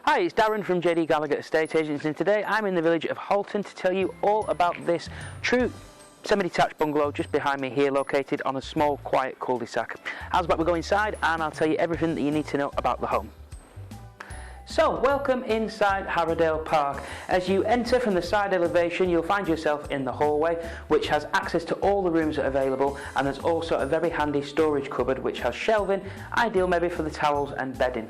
Hi, it's Darren from JD Gallagher Estate Agents, and today I'm in the village of Halton to tell you all about this true semi-detached bungalow just behind me here, located on a small quiet cul-de-sac. How's about we go inside and I'll tell you everything that you need to know about the home. So, welcome inside Harrowdale Park. As you enter from the side elevation, you'll find yourself in the hallway, which has access to all the rooms that are available, and there's also a very handy storage cupboard which has shelving, ideal maybe for the towels and bedding.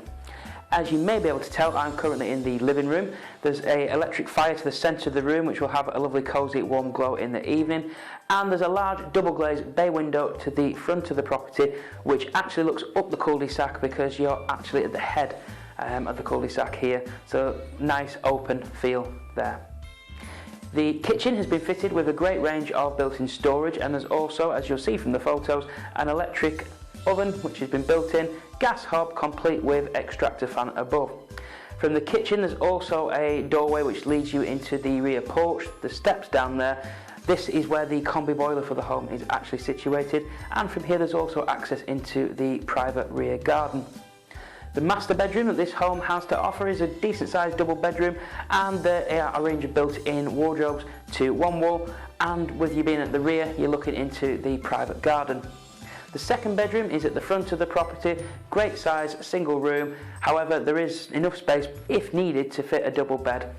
As you may be able to tell, I'm currently in the living room. There's an electric fire to the centre of the room which will have a lovely cosy warm glow in the evening, and there's a large double glazed bay window to the front of the property which actually looks up the cul-de-sac because you're actually at the head of the cul-de-sac here, so nice open feel there. The kitchen has been fitted with a great range of built-in storage, and there's also, as you'll see from the photos, an electric oven which has been built in, gas hob complete with extractor fan above. From the kitchen there's also a doorway which leads you into the rear porch, the steps down there. This is where the combi boiler for the home is actually situated, and from here there's also access into the private rear garden. The master bedroom that this home has to offer is a decent sized double bedroom, and there are a range of built-in wardrobes to one wall, and with you being at the rear you're looking into the private garden. The second bedroom is at the front of the property, great size single room, however there is enough space if needed to fit a double bed.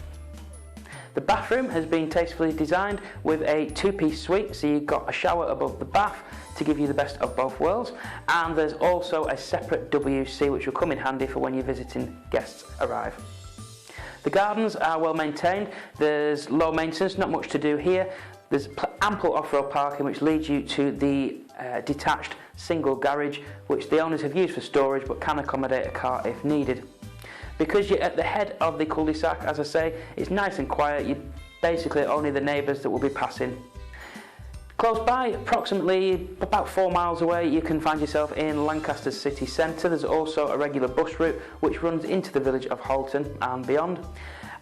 The bathroom has been tastefully designed with a two-piece suite, so you've got a shower above the bath to give you the best of both worlds, and there's also a separate WC which will come in handy for when your visiting guests arrive. The gardens are well maintained, there's low maintenance, not much to do here. There's ample off-road parking which leads you to the detached single garage which the owners have used for storage but can accommodate a car if needed. Because you're at the head of the cul-de-sac, as I say, it's nice and quiet. You're basically only the neighbours that will be passing. Close by, approximately about 4 miles away, you can find yourself in Lancaster city centre. There's also a regular bus route which runs into the village of Halton and beyond.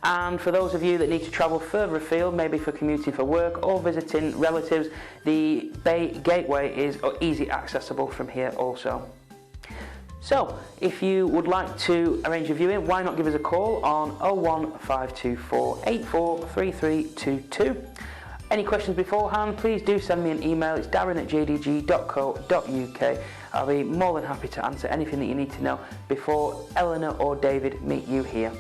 And for those of you that need to travel further afield, maybe for commuting for work or visiting relatives, the Bay Gateway is easy accessible from here also. So, if you would like to arrange a viewing, why not give us a call on 01524 843322. Any questions beforehand, please do send me an email. It's darren@jdg.co.uk. I'll be more than happy to answer anything that you need to know before Eleanor or David meet you here.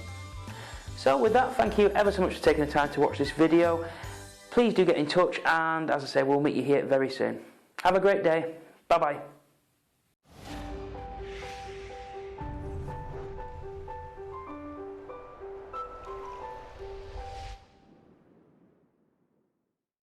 So with that, thank you ever so much for taking the time to watch this video. Please do get in touch, and as I say, we'll meet you here very soon. Have a great day. Bye bye.